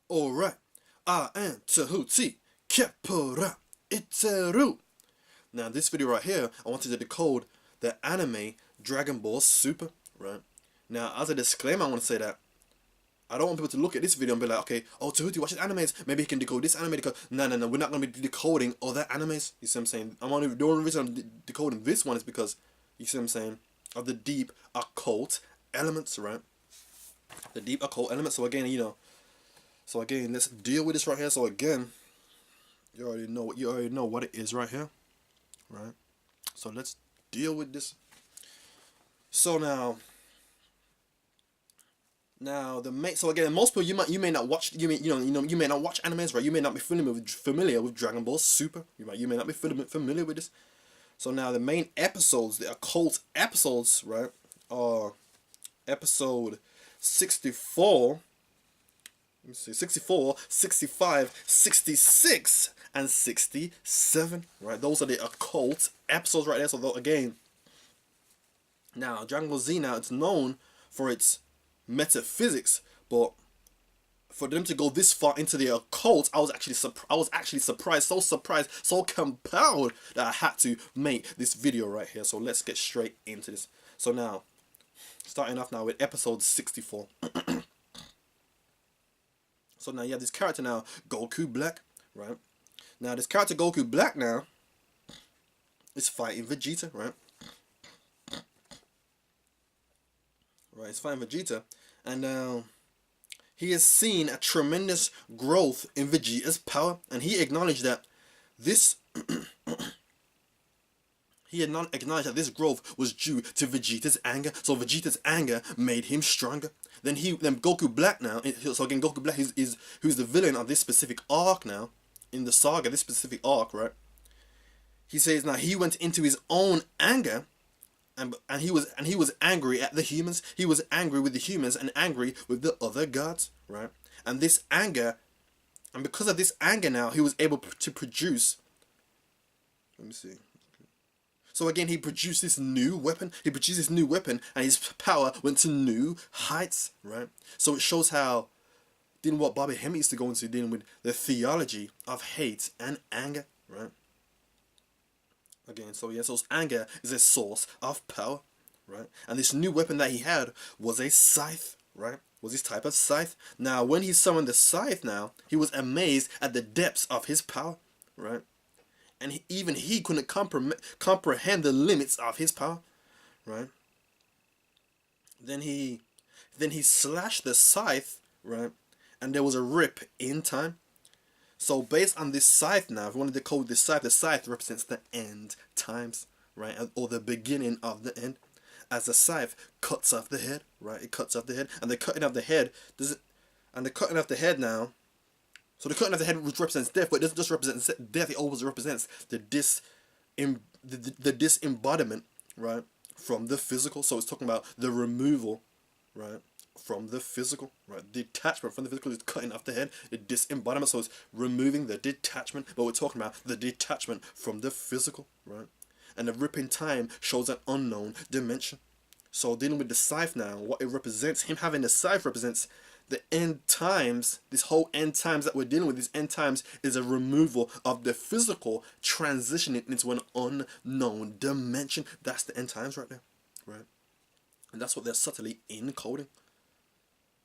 Alright, I am Tehuti Khepera Unleashed. Now this video right here, I wanted to decode the anime Dragonball Super, right? Now as a disclaimer, I want to say that I don't want people to look at this video and be like, okay, oh Tehuti watches animes, maybe he can decode this anime, no, we're not going to be decoding other animes, you see what I'm saying? The only reason I'm decoding this one is because, you see what I'm saying, of the deep occult elements, right? The deep occult elements, so again, let's deal with this right here. So again, you already know what it is right here, right? So let's deal with this. So now so again, most people you may not watch you may not watch animes, right? You may not be familiar with Dragon Ball Super. You may not be familiar with this. So now the main episodes, the occult episodes, right, are episode 64. Let me see, 64, 65, 66, and 67, right? Those are the occult episodes right there. So again, now Dragon Ball Z, now it's known for its metaphysics, but for them to go this far into the occult, I was actually surprised, so compelled that I had to make this video right here. So let's get straight into this. So now, starting off now with episode 64. So now you have this character now, Goku Black, right? Now this character Goku Black now is fighting Vegeta, right? Right, he's fighting Vegeta, and now he has seen a tremendous growth in Vegeta's power, and he acknowledged that this this growth was due to Vegeta's anger. So Vegeta's anger made him stronger. Then Goku Black now. So again, Goku Black is who's the villain of this specific arc now in the saga. This specific arc, right? He says now he went into his own anger, and he was angry at the humans. He was angry with the humans and angry with the other gods, right? And this anger, and because of this anger now, he was able to produce. Let me see. So again, he produced this new weapon. And his power went to new heights, right? So it shows how, dealing what Bobby Hemmett used to go into, dealing with the theology of hate and anger, right? Again, so yeah, so anger is a source of power, right? And this new weapon that he had was a scythe, right? Was this type of scythe. Now, when he summoned the scythe now, he was amazed at the depths of his power, right? And even he couldn't comprehend the limits of his power, right? Then he slashed the scythe, right? And there was a rip in time. So based on this scythe now, if you want to decode this scythe, the scythe represents the end times, right? Or the beginning of the end. As the scythe cuts off the head, right? It cuts off the head. And the cutting of the head now, so the cutting of the head represents death, but it doesn't just represent death, it always represents the disembodiment, right, from the physical. So it's talking about the removal, right, from the physical, right? Detachment from the physical is cutting off the head, the disembodiment, so it's removing the detachment, but we're talking about the detachment from the physical, right? And the rip in time shows an unknown dimension. So dealing with the scythe now, what it represents, him having the scythe represents the end times. This whole end times that we're dealing with, these end times, is a removal of the physical, transitioning into an unknown dimension. That's the end times right there, right? And that's what they're subtly encoding,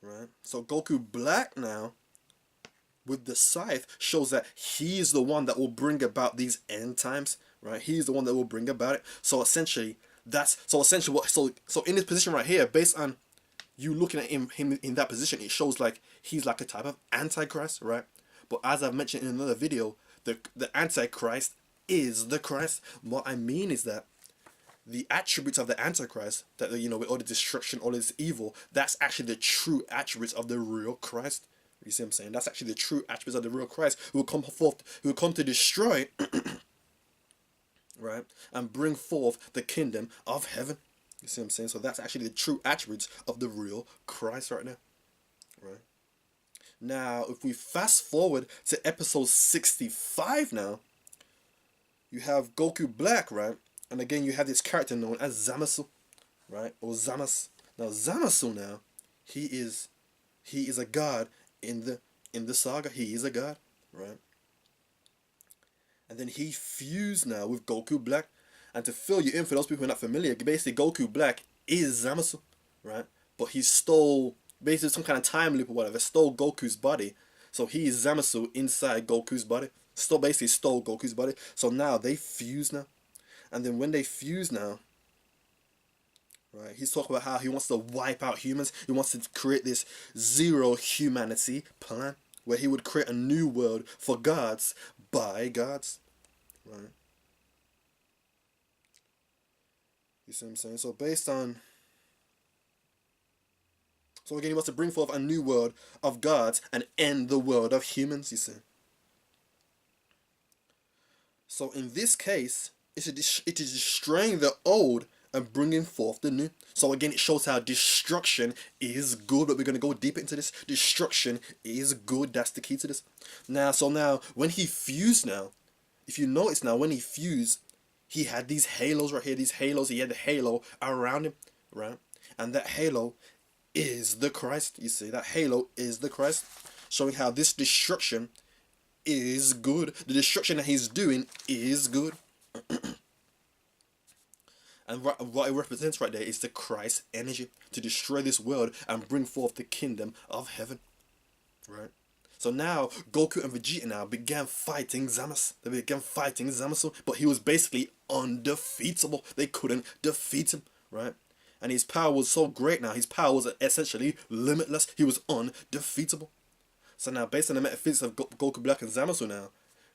right? So Goku Black now, with the scythe, shows that he's the one that will bring about these end times, right? He's the one that will bring about it. So essentially in this position right here, based on you looking at him in that position, it shows like he's like a type of antichrist, right? But as I've mentioned in another video, the antichrist is the Christ. What I mean is that the attributes of the antichrist, that with all the destruction, all this evil, that's actually the true attributes of the real Christ. You see what I'm saying? That's actually the true attributes of the real Christ, who will come to destroy right, and bring forth the kingdom of heaven. You see what I'm saying? So that's actually the true attributes of the real Christ right now, right? Now, if we fast forward to episode 65 now, you have Goku Black, right? And again, you have this character known as Zamasu, right? Or Zamas. Now, Zamasu now, he is a god in the in the saga. He is a god, right? And then he fused now with Goku Black. And to fill you in, for those people who are not familiar, basically Goku Black is Zamasu, right? But he stole, basically some kind of time loop or whatever, stole Goku's body. So he is Zamasu inside Goku's body. Basically stole Goku's body. So now they fuse now. And then when they fuse now, right, he's talking about how he wants to wipe out humans. He wants to create this zero humanity plan where he would create a new world for gods by gods, right? You see what I'm saying? So again, he wants to bring forth a new world of gods and end the world of humans, you see. So in this case, it is destroying the old and bringing forth the new. So again, it shows how destruction is good, but we're going to go deeper into this. Destruction is good. That's the key to this. Now, when he fused now, if you notice now, when he fused, he had these halos right here, these halos. He had the halo around him, right? And that halo is the Christ. You see, that halo is the Christ, showing how this destruction is good. The destruction that he's doing is good. And what it represents right there is the Christ energy to destroy this world and bring forth the kingdom of heaven, right? So now Goku and Vegeta now began fighting Zamasu. They began fighting Zamasu, but he was basically undefeatable. They couldn't defeat him, right? And his power was so great now. His power was essentially limitless. He was undefeatable. So now, based on the metaphysics of Goku Black and Zamasu now,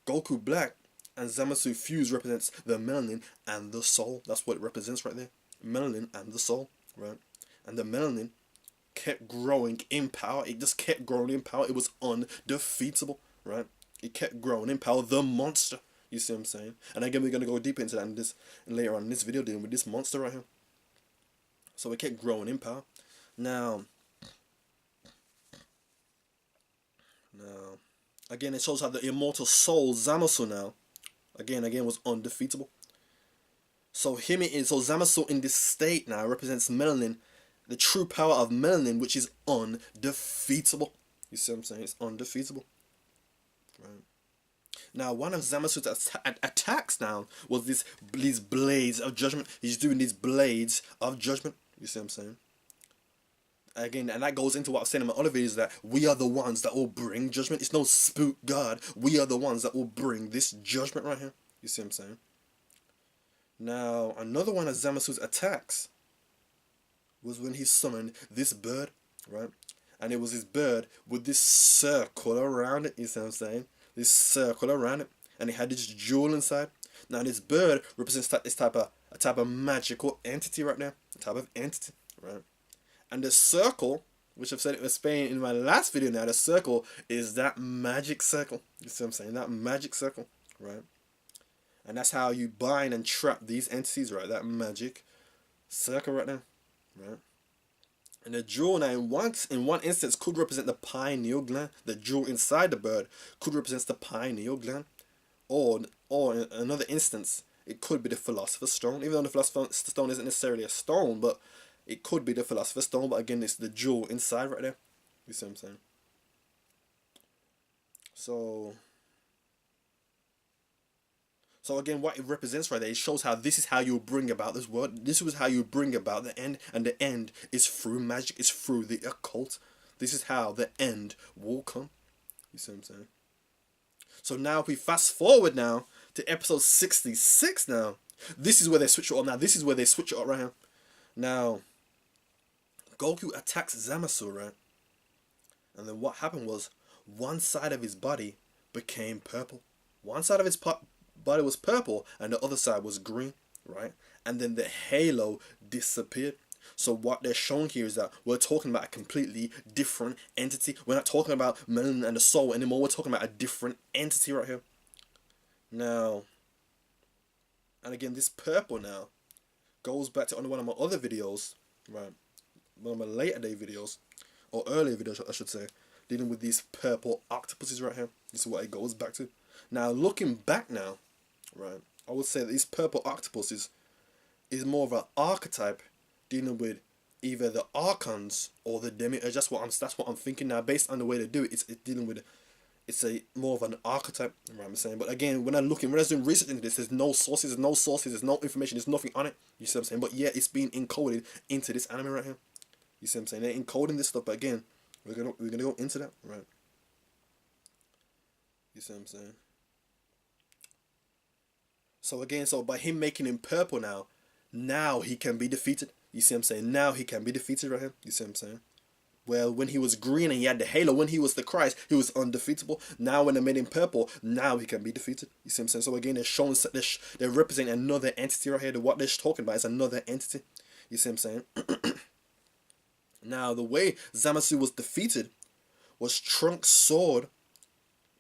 Goku Black and Zamasu fuse represents the melanin and the soul. That's what it represents right there. Melanin and the soul, right? And the melanin kept growing in power. It just kept growing in power. It was undefeatable, right? It kept growing in power. The monster. You see what I'm saying? And again, we're going to go deeper into that in later on in this video, dealing with this monster right here. So it kept growing in power. Now, again, it shows how the immortal soul, Zamasu now, again, was undefeatable. So Zamasu in this state now represents melanin, the true power of melanin, which is undefeatable. You see what I'm saying? It's undefeatable. Right. Now, one of Zamasu's attacks now was these blades of judgment. He's doing these blades of judgment. You see what I'm saying? Again, and that goes into what I've said in my other videos, that we are the ones that will bring judgment. It's no spook God. We are the ones that will bring this judgment right here. You see what I'm saying? Now, another one of Zamasu's attacks was when he summoned this bird, right? And it was this bird with this circle around it. You see what I'm saying? This circle around it, and it had this jewel inside. Now, this bird represents a type of magical entity right now, a type of entity, right? And the circle, which I've said it was Spain in my last video now, the circle is that magic circle. You see what I'm saying? That magic circle, right? And that's how you bind and trap these entities, right? That magic circle right now, right? And the jewel now, in one instance, could represent the pineal gland. The jewel inside the bird could represent the pineal gland. Or in another instance, it could be the Philosopher's Stone. Even though the Philosopher's Stone isn't necessarily a stone, but it could be the Philosopher's Stone. But again, it's the jewel inside right there. You see what I'm saying? So again, what it represents right there, it shows how this is how you bring about this world. This was how you bring about the end, and the end is through magic. It's through the occult. This is how the end will come. You see what I'm saying? So now, if we fast forward now to episode 66 now, this is where they switch it up. Now, this is where they switch it up right here. Now, Goku attacks Zamasu, right? And then what happened was, one side of his body became purple. One side of his body was purple and the other side was green, right? And then the halo disappeared. So what they're showing here is that we're talking about a completely different entity. We're not talking about melanin and the soul anymore. We're talking about a different entity right here. Now, and again, this purple now goes back to one of my other videos, right? One of my later day videos, or earlier videos, I should say, dealing with these purple octopuses right here. This is what it goes back to. Now, looking back now, right, I would say that these purple octopuses is more of an archetype dealing with either the archons or the demiurge. That's what I'm thinking now. Based on the way they do it, it's dealing with, it's a more of an archetype. You know what I'm saying? But again, when I was doing research into this, there's no sources, there's no information, there's nothing on it. You see what I'm saying? But yeah, it's being encoded into this anime right here. You see what I'm saying? They're encoding this stuff, but again, we're gonna go into that, right? You see what I'm saying? So again, so by him making him purple now he can be defeated. You see what I'm saying? Now he can be defeated right here. You see what I'm saying? Well, when he was green and he had the halo, when he was the Christ, he was undefeatable. Now when they made him purple, now he can be defeated. You see what I'm saying? So again, they're showing, they're representing another entity right here. What they're talking about is another entity. You see what I'm saying? Now, the way Zamasu was defeated was Trunks' sword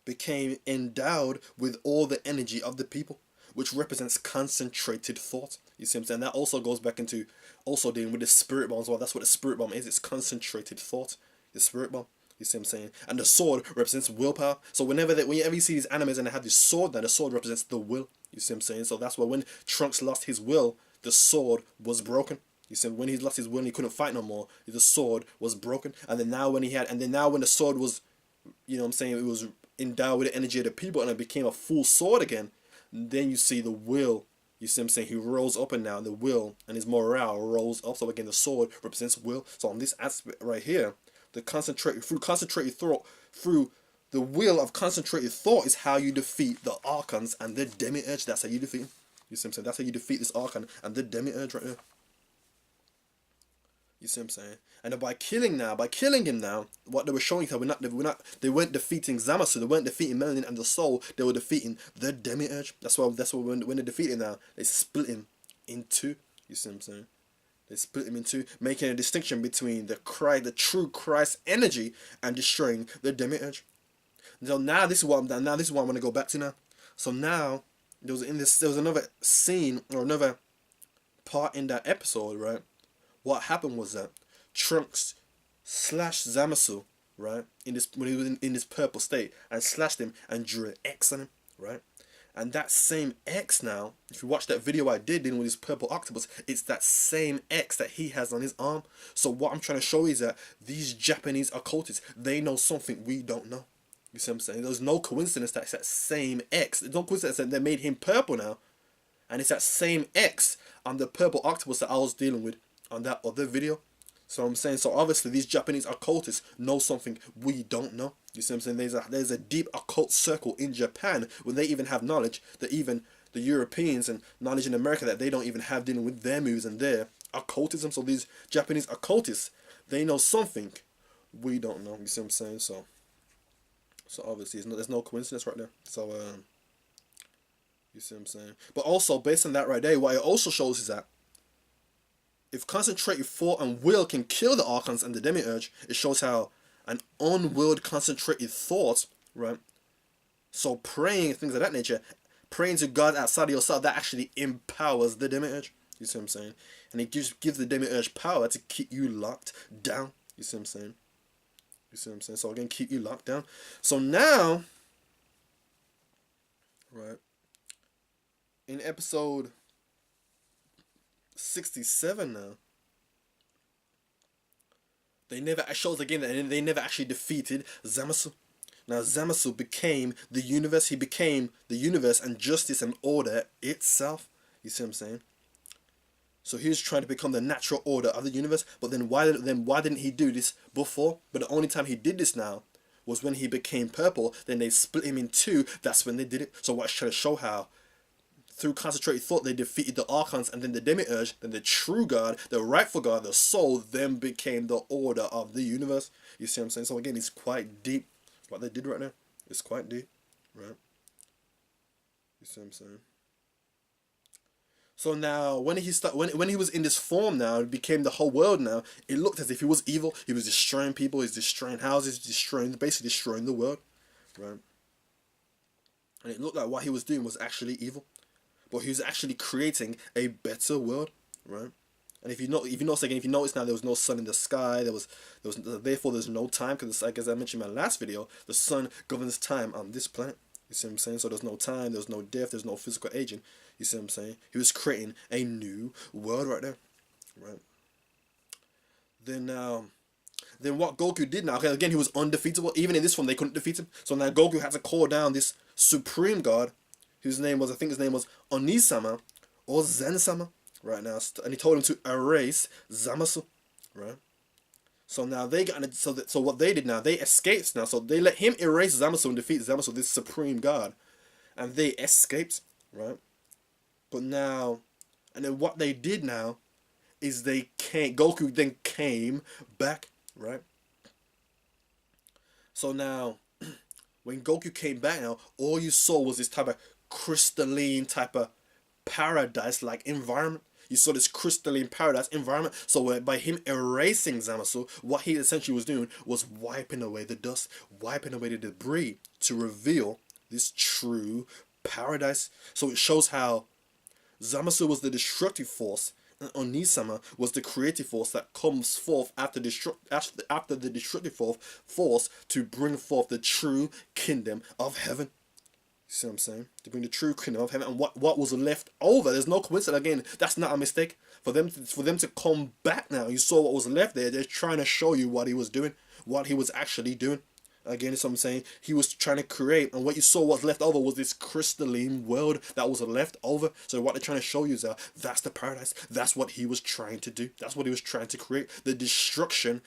became endowed with all the energy of the people, which represents concentrated thought. You see what I'm saying? That also goes back into also dealing with the spirit bomb as well. That's what the spirit bomb is. It's concentrated thought. The spirit bomb. You see what I'm saying? And the sword represents willpower. So whenever you see these animes and they have this sword, now the sword represents the will. You see what I'm saying? So that's why when Trunks lost his will, the sword was broken. You see, when he lost his will and he couldn't fight no more, the sword was broken. And then now when the sword was, you know what I'm saying, it was endowed with the energy of the people and it became a full sword again, then you see the will. You see what I'm saying? He rose up and now the will and his morale rose up. So again, the sword represents will. So on this aspect right here, through concentrated thought, through the will of concentrated thought is how you defeat the archons and the demiurge. That's how you defeat him. You see what I'm saying? That's how you defeat this archon and the demiurge right here. You see what I'm saying? And then by killing him now, what they were showing you, they weren't defeating Zamasu, they weren't defeating Melanin and the soul, they were defeating the demiurge. That's why when they defeat him now, they split him in two. You see what I'm saying? They split him in two, making a distinction between the true Christ energy and destroying the demiurge. So now this is what I'm going to go back to now. So now there was another scene or another part in that episode, right? What happened was that Trunks slashed Zamasu, right, when he was in this purple state, and slashed him and drew an X on him, right? And that same X now, if you watch that video I did dealing with his purple octopus, it's that same X that he has on his arm. So what I'm trying to show you is that these Japanese occultists, they know something we don't know. You see what I'm saying? There's no coincidence that it's that same X. There's no coincidence that they made him purple now. And it's that same X on the purple octopus that I was dealing with on that other video. So I'm saying, so obviously these Japanese occultists know something we don't know. You see what I'm saying? There's a deep occult circle in Japan where they even have knowledge that even the Europeans and knowledge in America that they don't even have dealing with their moves and their occultism. So these Japanese occultists, they know something we don't know. You see what I'm saying? So obviously there's no coincidence right there. So you see what I'm saying? But also based on that right there, what it also shows is that if concentrated thought and will can kill the archons and the demiurge, it shows how an unwilled concentrated thought, right? So praying and things of that nature, praying to God outside of yourself, that actually empowers the demiurge. You see what I'm saying? And it gives the demiurge power to keep you locked down. You see what I'm saying? You see what I'm saying? So again, keep you locked down. So now, right, in episode 67 now, it shows again that they never actually defeated Zamasu. Now Zamasu became the universe. He became the universe and justice and order itself. You see what I'm saying? So he was trying to become the natural order of the universe. But then why didn't he do this before? But the only time he did this now was when he became purple. Then they split him in two. That's when they did it. So what I trying to show how through concentrated thought they defeated the archons and then the demiurge, then the true God, the rightful God, the soul, then became the order of the universe. You see what I'm saying? So again, it's quite deep. What they did right now, it's quite deep, right? You see what I'm saying? So now, when he was in this form now, it became the whole world now, it looked as if he was evil. He was destroying people, he was destroying houses, basically destroying the world, right? And it looked like what he was doing was actually evil. But he was actually creating a better world, right? And if you notice now, there was no sun in the sky. Therefore there's no time, because like as I mentioned in my last video, the sun governs time on this planet. You see what I'm saying? So there's no time, there's no death, there's no physical aging. You see what I'm saying? He was creating a new world right there, right? Then what Goku did now, okay, again, he was undefeatable. Even in this one, they couldn't defeat him. So now Goku had to call down this supreme god, whose name was, I think his name was Onisama, or Zen-sama, right now. And he told him to erase Zamasu, right? So now they got, so what they did now, they escaped now. So they let him erase Zamasu and defeat Zamasu, this supreme god. And they escaped, right? But now, and then what they did now is Goku then came back, right? So now, when Goku came back now, all you saw was this type of crystalline type of paradise-like environment. You saw this crystalline paradise environment. So by him erasing Zamasu, what he essentially was doing was wiping away the dust, wiping away the debris to reveal this true paradise. So it shows how Zamasu was the destructive force, and Onisama was the creative force that comes forth after the destructive force to bring forth the true kingdom of heaven. You see what I'm saying? To bring the true kingdom of heaven, and what was left over. There's no coincidence. Again, that's not a mistake. For them to come back now, you saw what was left there. They're trying to show you what he was doing, what he was actually doing. Again, that's what I'm saying. He was trying to create, and what you saw was left over was this crystalline world that was left over. So what they're trying to show you is that that's the paradise. That's what he was trying to do. That's what he was trying to create. The destruction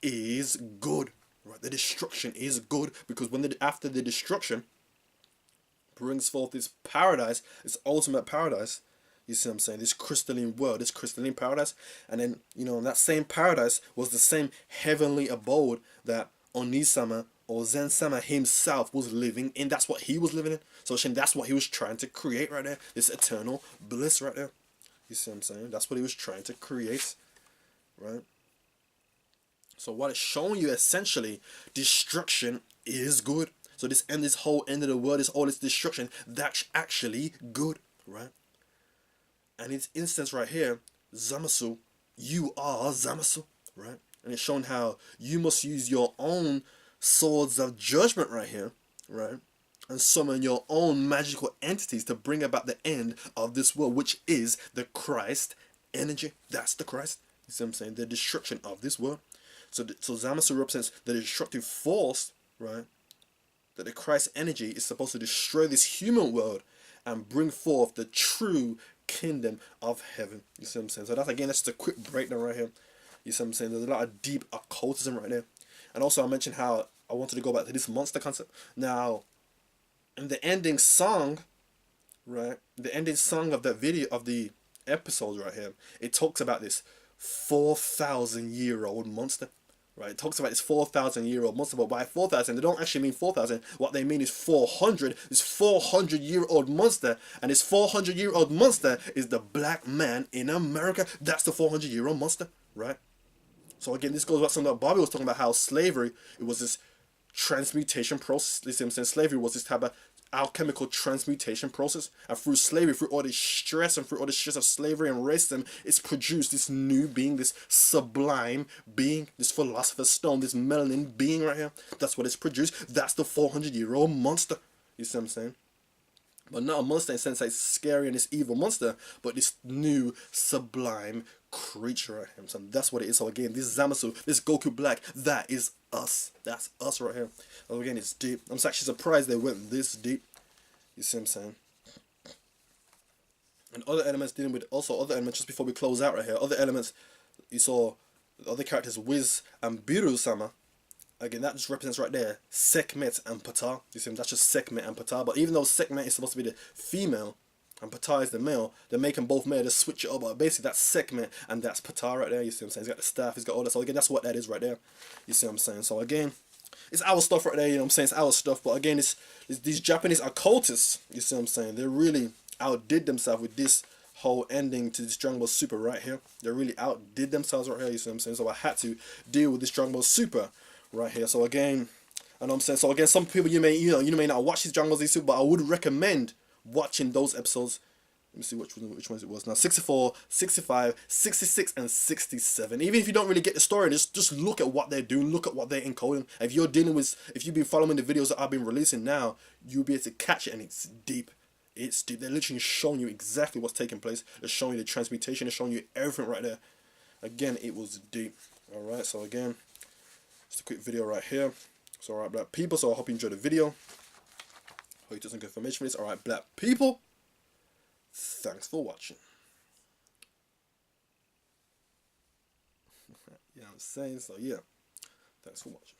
is good, right? The destruction is good because after the destruction brings forth this paradise, this ultimate paradise. You see what I'm saying? This crystalline world, this crystalline paradise, and then that same paradise was the same heavenly abode that Onisama or Zen-sama himself was living in. That's what he was living in. So that's what he was trying to create right there. This eternal bliss right there. You see what I'm saying? That's what he was trying to create. Right? So what it's showing you essentially, destruction is good. So this whole end of the world, all this destruction, that's actually good. Right? And in instance right here, Zamasu, you are Zamasu. Right? And it's shown how you must use your own swords of judgment right here, right? And summon your own magical entities to bring about the end of this world, which is the Christ energy. That's the Christ. You see what I'm saying? The destruction of this world. So Zamasu represents the destructive force, right? That the Christ energy is supposed to destroy this human world and bring forth the true kingdom of heaven. You see what I'm saying? So that's just a quick breakdown right here. You see what I'm saying? There's a lot of deep occultism right there. And also I mentioned how I wanted to go back to this monster concept. Now, in the ending song, right? The ending song of that video, of the episode right here, it talks about this 4,000-year-old monster. Right? It talks about this 4,000-year-old monster, but by 4,000, they don't actually mean 4,000. What they mean is 400. This 400-year-old monster, and this 400-year-old monster is the black man in America. That's the 400-year-old monster, right? So again, this goes back to something that Bobby was talking about, how slavery, it was this transmutation process. You see what I'm saying? Slavery was this type of alchemical transmutation process, and through slavery, through all this stress and through all the stress of slavery and racism, it's produced this new being, this sublime being, this philosopher's stone, this melanin being right here. That's what it's produced. That's the 400-year-old monster. You see what I'm saying? But not a monster in the sense that it's scary and this evil monster, but this new sublime creature right here. So that's what it is. So again, this Zamasu, this Goku Black, that is us. That's us right here. So again, it's deep. I'm actually surprised they went this deep. You see what I'm saying? And other elements dealing with, also other elements, just before we close out right here, other elements, you saw the other characters, Wiz and Biru-sama. Again, that just represents right there Sekhmet and Ptah. You see, that's just Sekhmet and Ptah. But even though Sekhmet is supposed to be the female and Ptah is the male, they're making both male to switch it up. But basically, that's Sekhmet and that's Ptah right there. You see what I'm saying? He's got the staff, he's got all that. So again, that's what that is right there. You see what I'm saying? So again, it's our stuff right there. You know what I'm saying? It's our stuff. But again, it's these Japanese occultists. You see what I'm saying? They really outdid themselves with this whole ending to this Dragon Ball Super right here. They really outdid themselves right here. You see what I'm saying? So I had to deal with this Dragon Ball Super right here. So again, I know what I'm saying. So again, some people you may not watch these Dragon Ball Z Super, but I would recommend watching those episodes. Let me see which ones it was now. 64, 65, 66, and 67. Even if you don't really get the story, just look at what they're doing, look at what they're encoding. If you've been following the videos that I've been releasing now, you'll be able to catch it, and it's deep. It's deep. They're literally showing you exactly what's taking place. They're showing you the transmutation. They're showing you everything right there. Again, it was deep. Alright, so again, just a quick video right here. So alright, black people, so I hope you enjoyed the video. Hope you took some good information from this. Alright, black people, thanks for watching. You know what I'm saying? So yeah, thanks for watching.